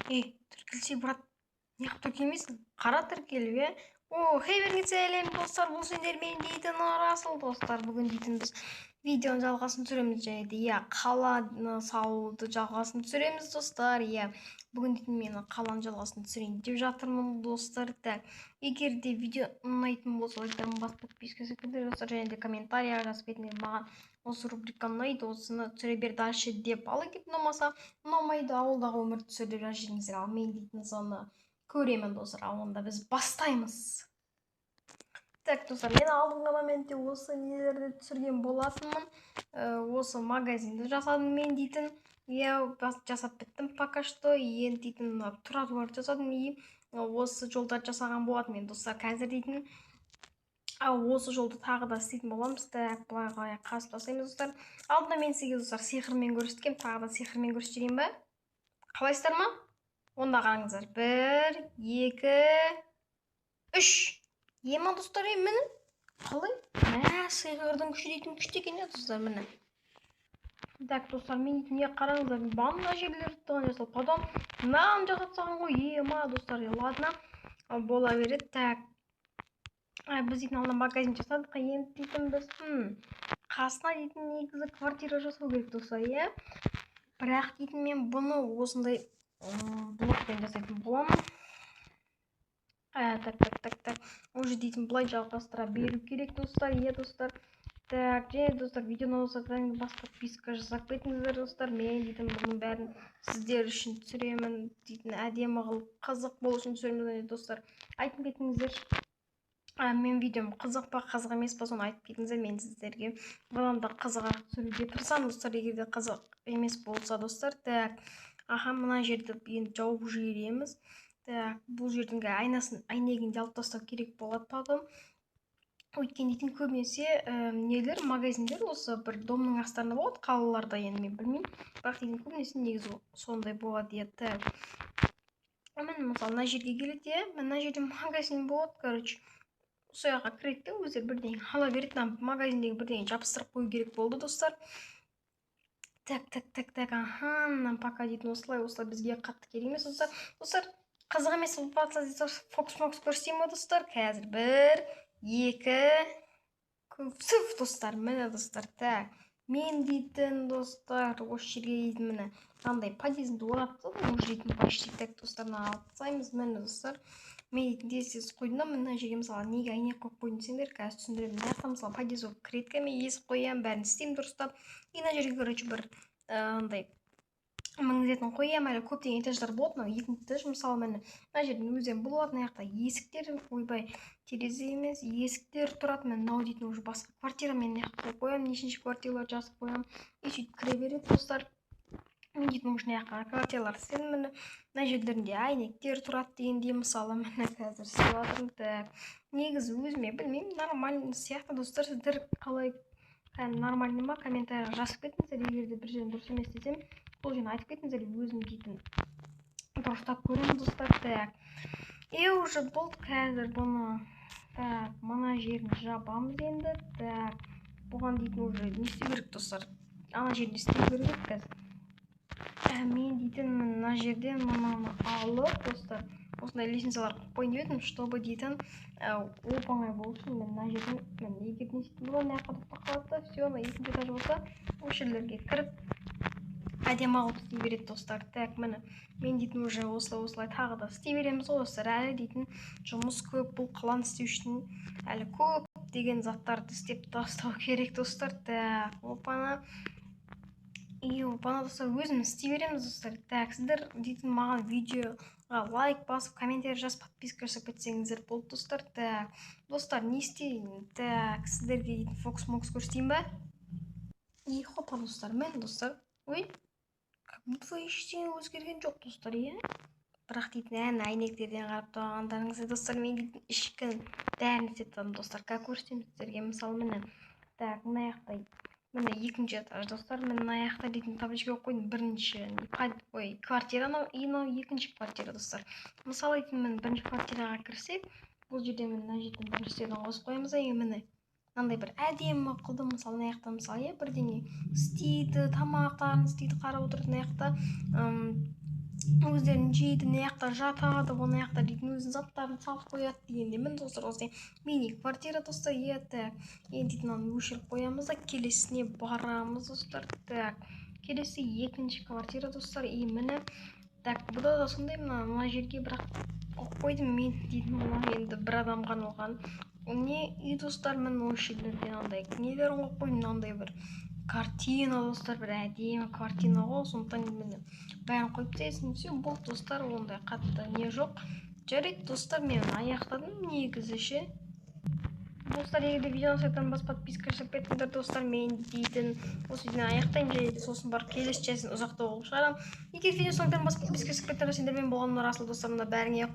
Тіркелсе, брат, неғып тіркелмейсің? Қара тіркеліп, иә? Хей, сәлем достар, бұл сендермен дейтін Расыл достар. Бүгін дейтін біз видеоның жалғасын түсіреміз, және де қаланы салуды жалғасын түсіреміз достар. Бүгін дейтін мен қаланың жалғасын түсірейін деп жатырмын достар. Егер де видео ұнайтын болса, лайктармен басып подписка секілді достар, және де комментария жазып кетіңдер. Маған осы рубрика ұнайды, осыны түсіре бер дальше деп. Ал егер ұнамаса, ұнамайды, ауылдағы өмір түсір деп жазып жіберіңіздер. Ал мен дейтін соны көремін достар. Ал онда біз бастаймыз. Так, достар, мен алдыңғы моментте осы нелерді түсірген болатынмын. Осы магазинді жасадым мен дейтін. Жасап біттім пока что. Енді дейтін тротуар жасадым. Осы жолдарды жасаған болатын мен достар. Қазір дейтін осы жолды тағы да істейтін боламыз. Так, былай қарай қасып тастаймыз достар. Алдында мен сізге достар сиқырмен көрсеткем, тағы да сиқырмен көрсетейін ба? Қалайсыздар ма? Онда қараңыздар. 1, 2, 3. Ема достар, міне. Қалай? Сиқырдың күші дейтін күшті екен достар, міне. Так, достар, мен не қараңыздар, банда жерлерді тұған жасал. Потом нан жасатсаған ғой, ема достар, ладно, бола береді. Так, біз дейтін алда магазин жасадық, енді дейтін біз қасына дейтін негізі квартира жасау керек достар, бірақ дейтін мен бұны осындай блокпен жасайтын боламын. Так, уже дейтін былай жалғастыра беру керек достар, достар. Так, және достар, видеоны осыдан бас подписка жасап кетіңіздер достар. Мен дейтін бұның бәрін сіздер үшін түсіремін, дейтін әдемі қылып қызық болу үшін түсіремін достар. Айтып кетіңіздер, мен видеом қызық па, қызық емес па, соны айтып кетіңіздер. Мен сіздерге бұдан да қызығырақ түсіруге тырысамын достар, егер де қызық емес болса достар. Так, мына жерді енді жауып жібереміз. Так, бұл жердің айнегін алып тастау керек болады потом. Өйткені дейтін көбінесе нелер, магазиндер осы бір домның астарында болады, қалаларда, енді мен білмеймін. Бірақ дейтін көбінесе негізі сондай болады еді. Мен мысалы мына жерге келеді, мына жерде магазин болады, короче. Сол жаққа кіреді, өздері бірдеңе ала береді. Магазиндегі бірдеңе жабыстырып қою керек болды достар. Так, пока дейтін осылай бізге қатты керек емес достар. Қызық емес болып жатса достар, фокус көрсетейін ме достар? Қазір 1, 2, көпсіп достар, міне достар. Так, мен дейтін достар, осы жерге дейтін міне мынандай подъездді орап тастадым, уже дейтін почти. Так, достарына алып тастаймыз, міне достар. Мен дейтін тез қойдым да, мына жерге мысалы неге айнек қойып қойдым десеңдер, қазір түсіндіремін. Мына жақта мысалы подъезд болып кіреді, мен есіп қоямын, бәрін істеймін дұрыстап. Мына жерге короче бір андай маңызетін қоямын, әлі көптеген этаждар болады. Мынау екінші этаж, мысалы мына жерден өзден болады. Мына жақта есіктер, ойбай, терезе емес, есіктер тұрады. Мен мынау дейтін уже басқа квартира, мен мына жаққа қоямын, нешінші квартиралар жазып қоямын. И сөйтіп кіре береді достар. Мен дейтін уже мына жаққа квартиралар істедім, мына жерлерінде айнектер тұрады дегенде, мысалы міне қазір істеп жатырмын. Так, негізі өзіме білмеймін, нормально сияқты достар. Сіздер қалай нормальный ма, комментария жазып кетіңіздер. Егер де бір жерін дұрыс емес десем, сол жерін айтып кетіңіздер, өзім дейтін дұрыстап көремін достар. Так, уже болды қазір бұны. Так, мына жерін жабамыз енді. Так, бұған дейтін уже не істеу керек достар, ана жерін істеу керек қазір. Мен дейтін мына жерден мынаны алып достар, осындай лестницалар қойып қойын деп едім, чтобы дейтін оп-оңай болсын. Мен мына жерден, мен егер не істейтін болса, мына жаққа тоқтап қалады, все, мына екінші этаж болса, осы жерлерге кіріп әдемі қылып істей береді достар. Так, міне мен дейтін уже осылай тағы да істей береміз ғой достар. Әлі дейтін жұмыс көп, бұл қаланы істеу үшін әлі көп деген заттарды істеп тастау керек достар. Так, опана достар, өзіміз істей береміз достар. Так, сіздер дейтін маған видеоға лайк басып, комментарий жазып, подписка жасап кетсеңіздер болды достар. Так, достар, не істейін? Так, сіздерге дейтін фокус көрсетейін ба? Хопа достар, мен достар, как будто ештеңе өзгерген жоқ достар, бірақ дейтін әйнектерден қарап тұрғандарыңызды достар, мен дейтін ішкі бәрін істеп тұрмын достар. Как көрсетемін сіздерге, мысалы міне. Так, мына жақта міне екінші этаж достар. Мен мына жақта дейтін табличка қойдым, бірінші квартира, мынау екінші квартира достар. Мысалы дейтін мен бірінші квартираға кірсек, бұл жерде мен мына жерден біріншіден қосып қоямыз. Міне мынандай бір әдемі қылдым, мысалы мына жақта мысалы бірдеңе істейді, тамақтарын істейді, қарап отырды. Мына жақта өздерін жейді, мына жақта жатады, мына жақта дейтін өзінің заттарын салып қояды дегенде достар осылай мини-квартира достар. Иә, так. Енді мынаны өшіріп қоямыз да келесіне барамыз достар. Так, келесі екінші квартира достар. Міне. Так, бұда да сондай мына жерге бірақ қойдым мен дейтін енді бір адам қанылған. Не үй достар, мен осы жерде мынандай нелерін қойып қойдым, мынандай бір картина достар, бір әдемі картина ғой, сондықтан міне бәрін қойып тастайсың. Все, бұл достар, ондай қатты не жоқ. Жарайды достар, мен аяқтадым негізі ше. Достар, егер де видеоны сайтан бас подписка жасап кетіңдер достар, мен дейтін осы видеоны аяқтаймын, және де сосын барып келесі частын ұзақтау қылып шығарамын. Егер видео сайтан бас подписка жасап кетіңдер, сендермен болғаным рас достар, мына бәріңе